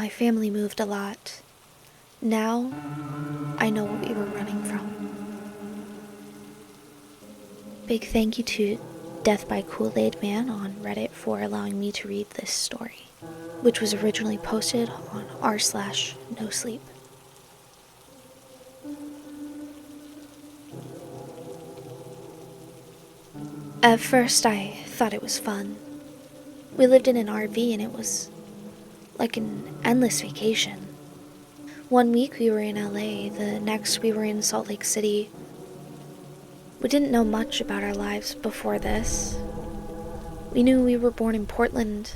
My family moved a lot. Now, I know what we were running from. Big thank you to Death by Kool-Aid Man on Reddit for allowing me to read this story, which was originally posted on r/nosleep. At first, I thought it was fun. We lived in an RV and it was like an endless vacation. One week we were in LA, the next we were in Salt Lake City. We didn't know much about our lives before this. We knew we were born in Portland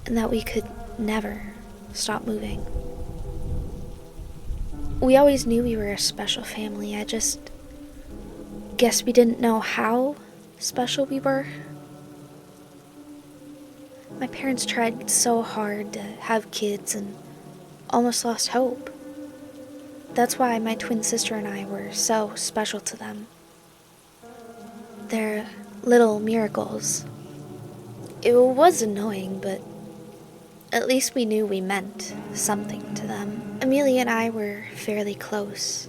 and that we could never stop moving. We always knew we were a special family. I just guess we didn't know how special we were. My parents tried so hard to have kids and almost lost hope. That's why my twin sister and I were so special to them. They're little miracles. It was annoying, but at least we knew we meant something to them. Amelia and I were fairly close,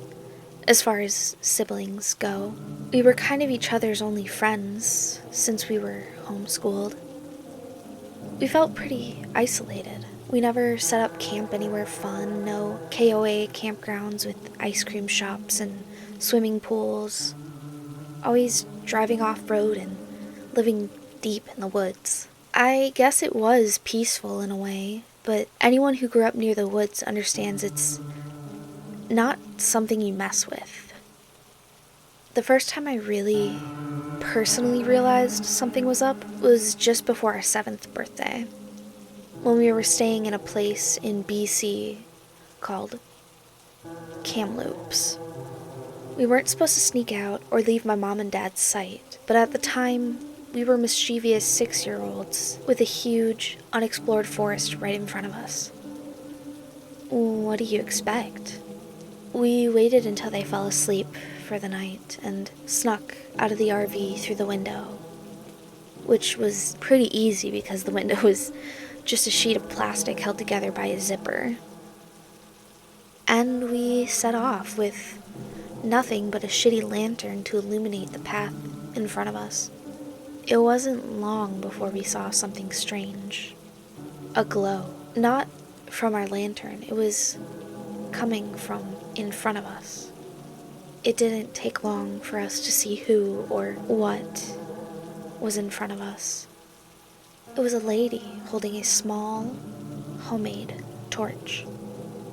as far as siblings go. We were kind of each other's only friends since we were homeschooled. We felt pretty isolated. We never set up camp anywhere fun, no KOA campgrounds with ice cream shops and swimming pools. Always driving off-road and living deep in the woods. I guess it was peaceful in a way, but anyone who grew up near the woods understands it's not something you mess with. The first time I really personally realized something was up was just before our 7th birthday, when we were staying in a place in BC called Kamloops. We weren't supposed to sneak out or leave my mom and dad's sight, but at the time, we were mischievous 6-year-olds with a huge, unexplored forest right in front of us. What do you expect? We waited until they fell asleep for the night and snuck out of the RV through the window, which was pretty easy because the window was just a sheet of plastic held together by a zipper. And we set off with nothing but a shitty lantern to illuminate the path in front of us. It wasn't long before we saw something strange. A glow. Not from our lantern, it was coming from in front of us. It didn't take long for us to see who or what was in front of us. It was a lady holding a small, homemade torch.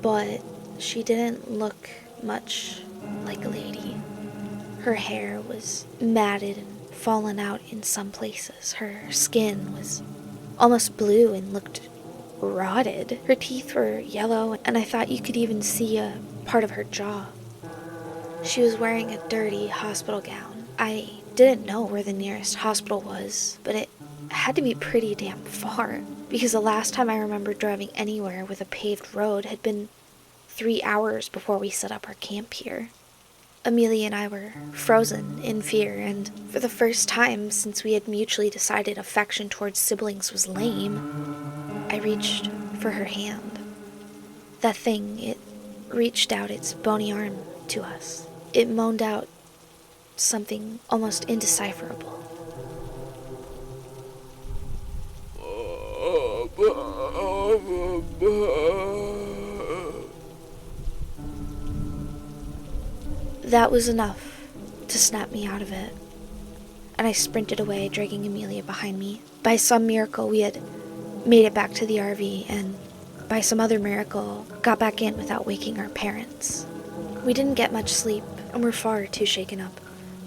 But she didn't look much like a lady. Her hair was matted and fallen out in some places. Her skin was almost blue and looked rotted. Her teeth were yellow, and I thought you could even see a part of her jaw. She was wearing a dirty hospital gown. I didn't know where the nearest hospital was, but it had to be pretty damn far, because the last time I remember driving anywhere with a paved road had been 3 hours before we set up our camp here. Amelia and I were frozen in fear, and for the first time since we had mutually decided affection towards siblings was lame, I reached for her hand. That thing, it reached out its bony arm to us. It moaned out something almost indecipherable. That was enough to snap me out of it, and I sprinted away, dragging Amelia behind me. By some miracle, we had made it back to the RV, and by some other miracle, got back in without waking our parents. We didn't get much sleep, and were far too shaken up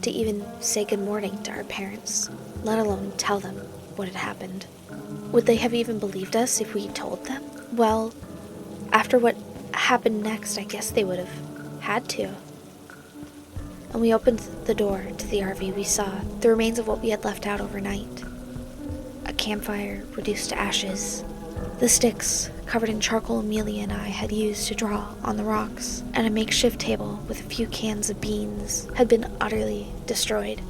to even say good morning to our parents, let alone tell them what had happened. Would they have even believed us if we told them? Well, after what happened next, I guess they would have had to. And we opened the door to the RV. We saw the remains of what we had left out overnight. A campfire reduced to ashes. The sticks, covered in charcoal Amelia and I had used to draw on the rocks, and a makeshift table with a few cans of beans had been utterly destroyed.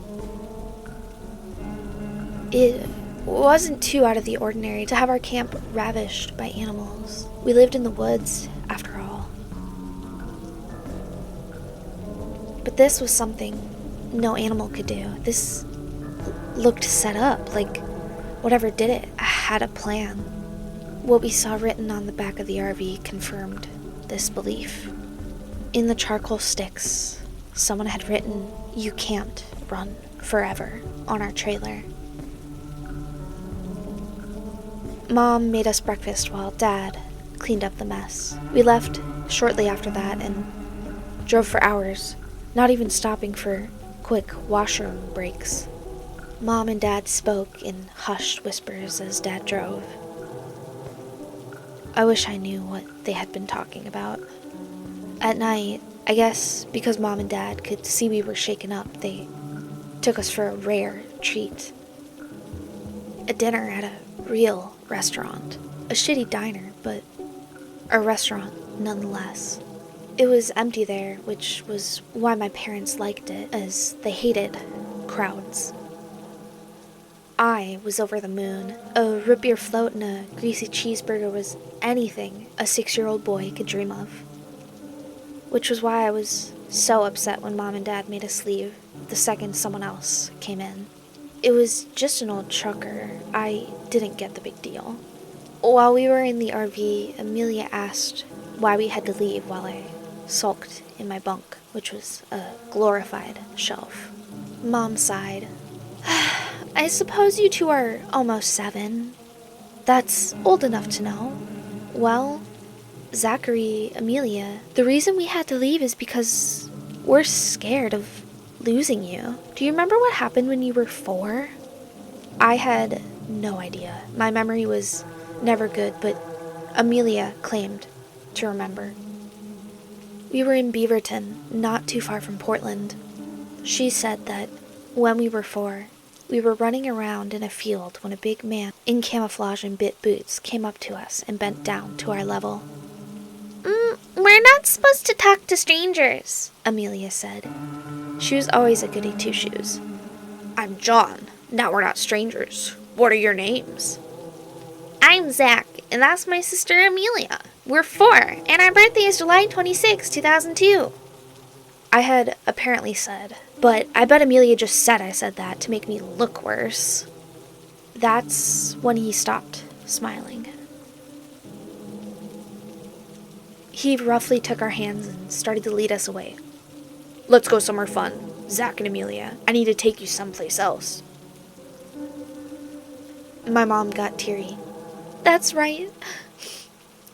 It wasn't too out of the ordinary to have our camp ravished by animals. We lived in the woods, after all. But this was something no animal could do. This looked set up, like whatever did it had a plan. What we saw written on the back of the RV confirmed this belief. In the charcoal sticks, someone had written, "You can't run forever," on our trailer. Mom made us breakfast while Dad cleaned up the mess. We left shortly after that and drove for hours, not even stopping for quick washroom breaks. Mom and Dad spoke in hushed whispers as Dad drove. I wish I knew what they had been talking about. At night, I guess because Mom and Dad could see we were shaken up, they took us for a rare treat. A dinner at a real restaurant. A shitty diner, but a restaurant nonetheless. It was empty there, which was why my parents liked it, as they hated crowds. I was over the moon. A root beer float and a greasy cheeseburger was anything a 6-year-old boy could dream of. Which was why I was so upset when Mom and Dad made us leave the second someone else came in. It was just an old trucker. I didn't get the big deal. While we were in the RV, Amelia asked why we had to leave while I sulked in my bunk, which was a glorified shelf. Mom sighed. I suppose you two are almost 7. That's old enough to know. Well, Zachary, Amelia, the reason we had to leave is because we're scared of losing you. Do you remember what happened when you were 4? I had no idea. My memory was never good, but Amelia claimed to remember. We were in Beaverton, not too far from Portland. She said that when we were 4, we were running around in a field when a big man in camouflage and bit boots came up to us and bent down to our level. We're not supposed to talk to strangers, Amelia said. She was always a goody two-shoes. I'm John. Now we're not strangers. What are your names? I'm Zach, and that's my sister Amelia. We're 4, and our birthday is July 26, 2002. I had apparently said, but I bet Amelia just said I said that to make me look worse. That's when he stopped smiling. He roughly took our hands and started to lead us away. Let's go somewhere fun, Zach and Amelia. I need to take you someplace else. My mom got teary. That's right.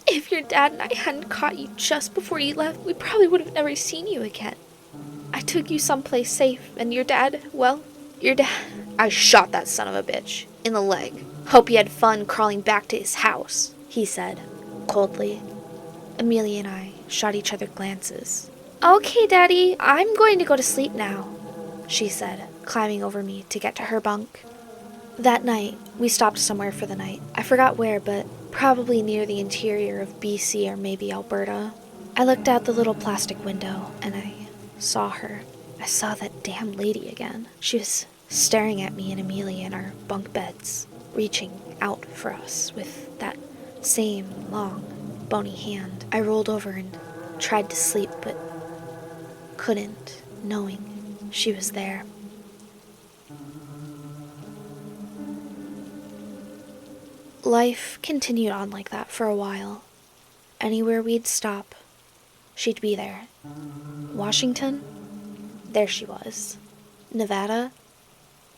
If your dad and I hadn't caught you just before you left, we probably would have never seen you again. I took you someplace safe, and your dad... I shot that son of a bitch in the leg. Hope he had fun crawling back to his house, he said, coldly. Amelia and I shot each other glances. Okay, Daddy, I'm going to go to sleep now, she said, climbing over me to get to her bunk. That night, we stopped somewhere for the night. I forgot where, but probably near the interior of BC or maybe Alberta. I looked out the little plastic window, and I saw her. I saw that damn lady again. She was staring at me and Amelia in our bunk beds, reaching out for us with that same long, bony hand. I rolled over and tried to sleep, but couldn't, knowing she was there. Life continued on like that for a while. Anywhere we'd stop, she'd be there. Washington? There she was. Nevada?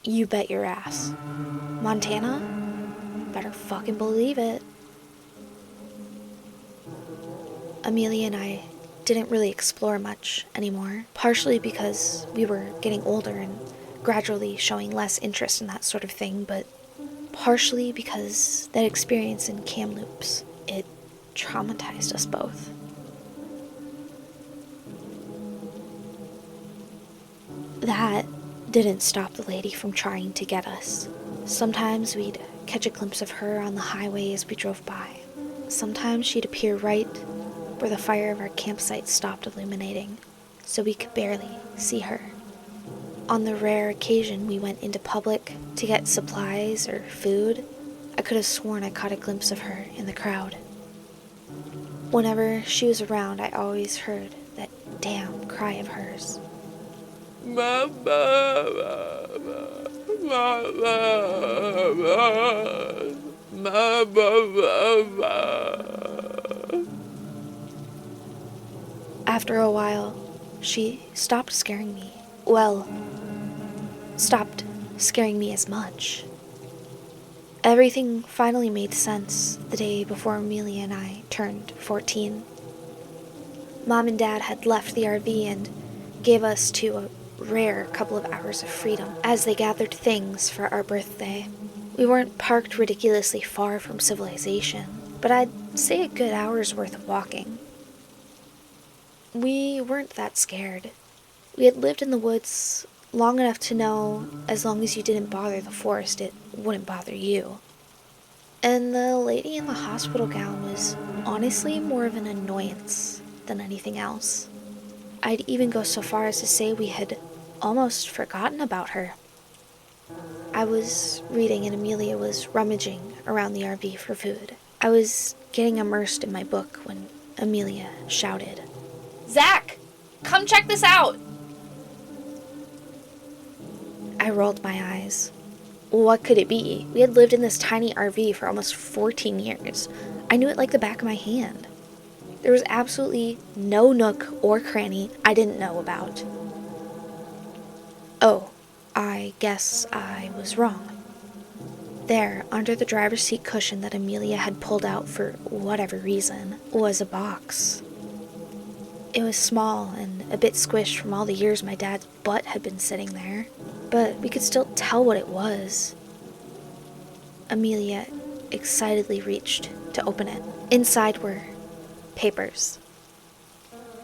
You bet your ass. Montana? Better fucking believe it. Amelia and I didn't really explore much anymore, partially because we were getting older and gradually showing less interest in that sort of thing, but partially because that experience in Kamloops, it traumatized us both. That didn't stop the lady from trying to get us. Sometimes we'd catch a glimpse of her on the highway as we drove by. Sometimes she'd appear right where the fire of our campsite stopped illuminating, so we could barely see her. On the rare occasion we went into public to get supplies or food, I could have sworn I caught a glimpse of her in the crowd. Whenever she was around, I always heard that damn cry of hers. Mama, mama. After a while, she stopped scaring me. Well, stopped scaring me as much. Everything finally made sense the day before Amelia and I turned 14. Mom and Dad had left the RV and gave us to a rare couple of hours of freedom as they gathered things for our birthday. We weren't parked ridiculously far from civilization, but I'd say a good hour's worth of walking. We weren't that scared. We had lived in the woods long enough to know as long as you didn't bother the forest, it wouldn't bother you. And the lady in the hospital gown was honestly more of an annoyance than anything else. I'd even go so far as to say we had almost forgotten about her. I was reading and Amelia was rummaging around the RV for food. I was getting immersed in my book when Amelia shouted, "Zach, come check this out!" I rolled my eyes. What could it be? We had lived in this tiny RV for almost 14 years. I knew it like the back of my hand. There was absolutely no nook or cranny I didn't know about. Oh, I guess I was wrong. There, under the driver's seat cushion that Amelia had pulled out for whatever reason, was a box. It was small and a bit squished from all the years my dad's butt had been sitting there, but we could still tell what it was. Amelia excitedly reached to open it. Inside were papers.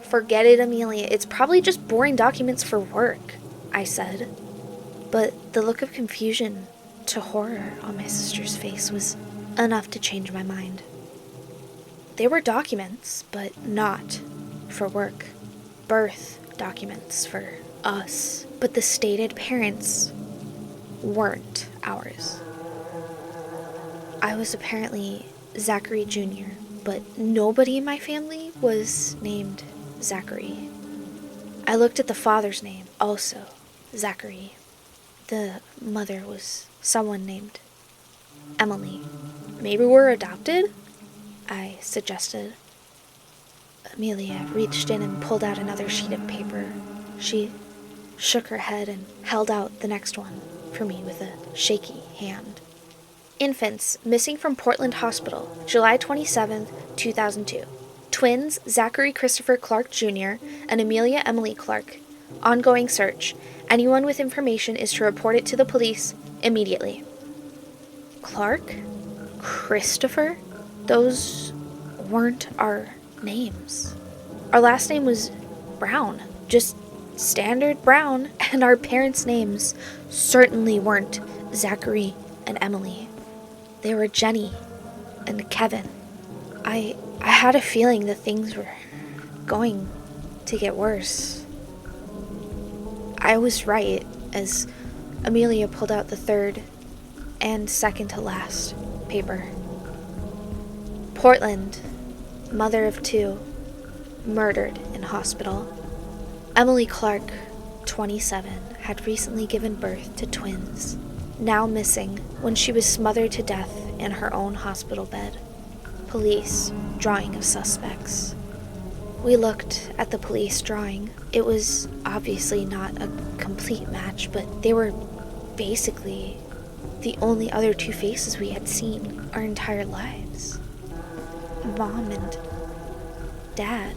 "Forget it, Amelia. It's probably just boring documents for work," I said. But the look of confusion to horror on my sister's face was enough to change my mind. They were documents, but not for work. Birth documents for us. But the stated parents weren't ours. I was apparently Zachary Jr., but nobody in my family was named Zachary. I looked at the father's name, also Zachary. The mother was someone named Emily. "Maybe we're adopted?" I suggested. Amelia reached in and pulled out another sheet of paper. She shook her head and held out the next one for me with a shaky hand. "Infants missing from Portland Hospital, July 27, 2002. Twins Zachary Christopher Clark Jr. and Amelia Emily Clark. Ongoing search. Anyone with information is to report it to the police immediately." Clark? Christopher? Those weren't our names. Our last name was Brown. Just standard Brown, and our parents' names certainly weren't Zachary and Emily. They were Jenny and Kevin. I had a feeling that things were going to get worse. I was right as Amelia pulled out the third and second to last paper. Portland, mother of 2, murdered in hospital. Emily Clark, 27, had recently given birth to twins, now missing when she was smothered to death in her own hospital bed. Police drawing of suspects. We looked at the police drawing. It was obviously not a complete match, but they were basically the only other 2 faces we had seen our entire lives. Mom and Dad.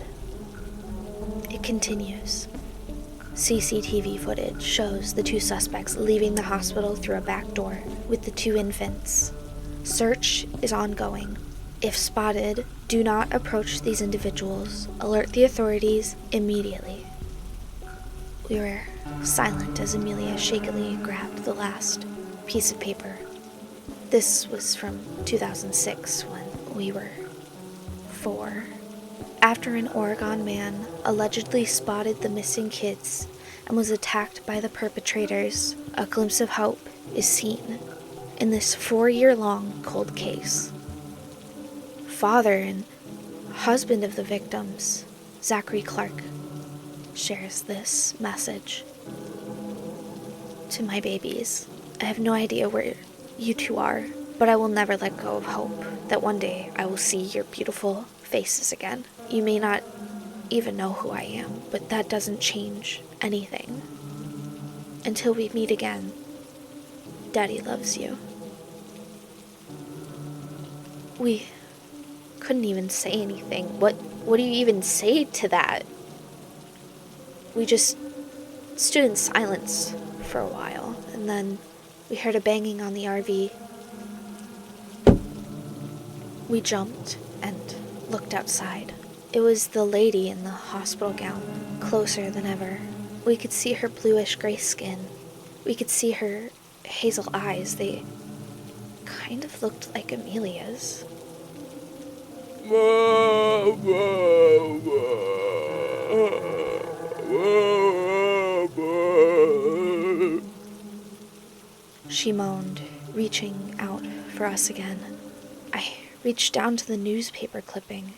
It continues. CCTV footage shows the 2 suspects leaving the hospital through a back door with the 2 infants. Search is ongoing. If spotted, do not approach these individuals. Alert the authorities immediately. We were silent as Amelia shakily grabbed the last piece of paper. This was from 2006 when we were 4. After an Oregon man allegedly spotted the missing kids and was attacked by the perpetrators, a glimpse of hope is seen in this 4-year-long cold case. Father and husband of the victims, Zachary Clark, shares this message. To my babies, I have no idea where you two are, but I will never let go of hope that one day I will see your beautiful faces again. You may not even know who I am, but that doesn't change anything. Until we meet again, Daddy loves you. We couldn't even say anything. What do you even say to that? We just stood in silence for a while, and then we heard a banging on the RV. We jumped and looked outside. It was the lady in the hospital gown, closer than ever. We could see her bluish-gray skin. We could see her hazel eyes. They kind of looked like Amelia's. She moaned, reaching out for us again. I reached down to the newspaper clipping.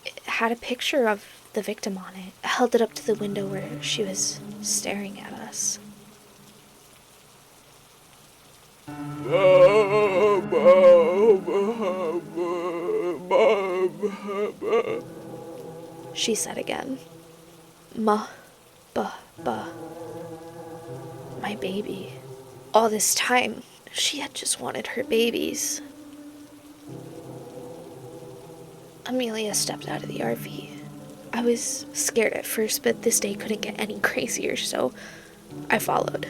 It had a picture of the victim on it. I held it up to the window where she was staring at us. She said again. Ma, ba, ba. My baby. All this time, she had just wanted her babies. Amelia stepped out of the RV. I was scared at first, but this day couldn't get any crazier, so I followed.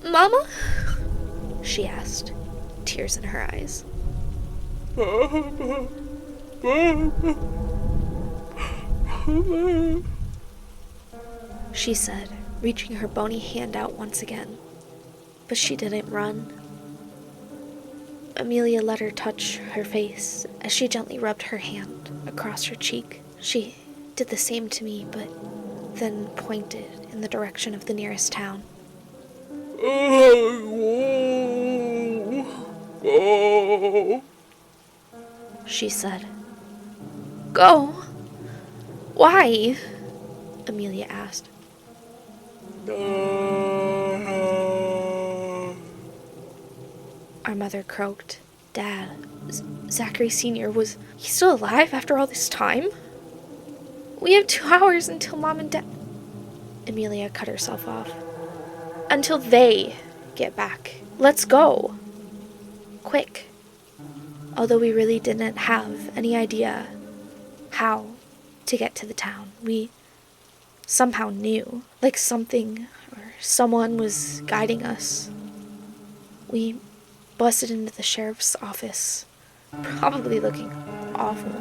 Mama? She asked, tears in her eyes. She said, reaching her bony hand out once again. But she didn't run. Amelia let her touch her face as she gently rubbed her hand across her cheek. She did the same to me, but then pointed in the direction of the nearest town. She said. Go? Why? Amelia asked. Our mother croaked. Dad, Zachary Sr. was he still alive after all this time? We have 2 hours until Mom and Dad... Amelia cut herself off. Until they get back. Let's go. Quick. Although we really didn't have any idea how to get to the town, we somehow knew, like something or someone was guiding us. We busted into the sheriff's office, probably looking awful.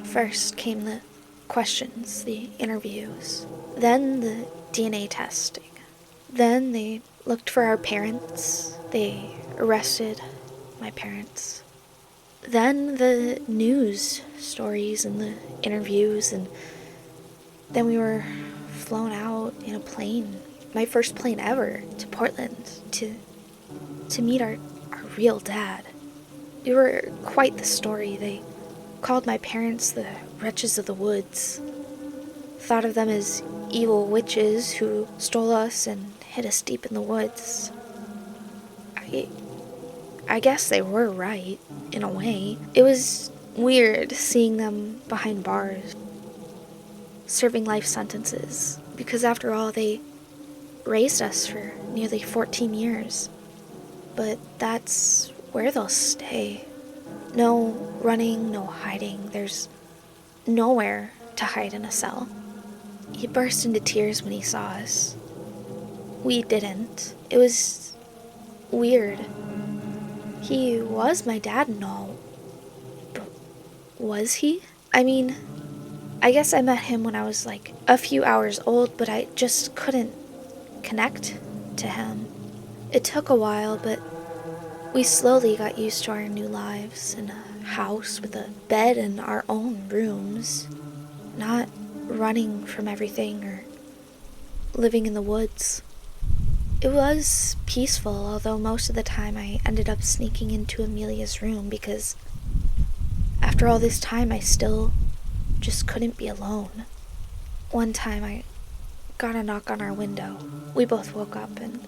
First came the questions, the interviews, then the DNA testing. Then they looked for our parents. They arrested my parents. Then the news stories and the interviews, and then we were flown out in a plane, my first plane ever, to Portland to meet our real dad. We were quite the story. They called my parents the wretches of the woods, thought of them as evil witches who stole us and hid us deep in the woods. I guess they were right, in a way. It was weird seeing them behind bars, serving life sentences, because after all, they raised us for nearly 14 years. But that's where they'll stay. No running, no hiding. There's nowhere to hide in a cell. He burst into tears when he saw us. We didn't. It was weird. He was my dad and all. But was he? I mean, I guess I met him when I was like a few hours old, but I just couldn't connect to him. It took a while, but we slowly got used to our new lives in a house with a bed and our own rooms. Not running from everything or living in the woods. It was peaceful, although most of the time I ended up sneaking into Amelia's room because after all this time I still just couldn't be alone. One time I got a knock on our window. We both woke up and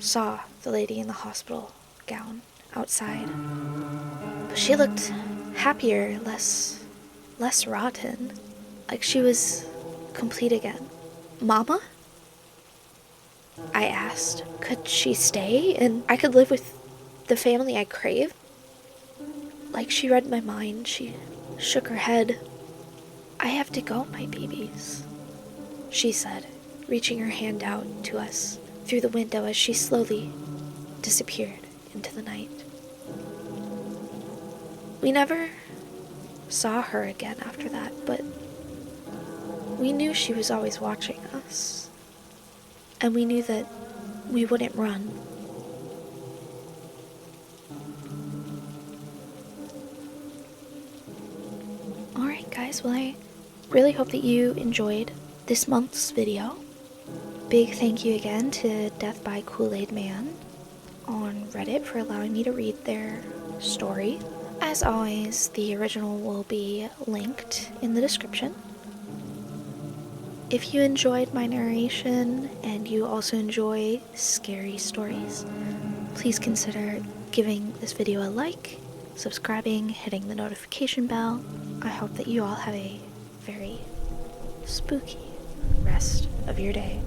saw the lady in the hospital gown outside. But she looked happier, less rotten, like she was complete again. Mama? I asked. Could she stay and I could live with the family I crave? Like she read my mind, she shook her head. I have to go, my babies, she said, reaching her hand out to us through the window as she slowly disappeared into the night. We never saw her again after that, but we knew she was always watching us. And we knew that we wouldn't run. Alright guys, well I really hope that you enjoyed this month's video. Big thank you again to Death by Kool-Aid Man on Reddit for allowing me to read their story. As always, the original will be linked in the description. If you enjoyed my narration and you also enjoy scary stories, please consider giving this video a like, subscribing, hitting the notification bell. I hope that you all have a very spooky rest of your day.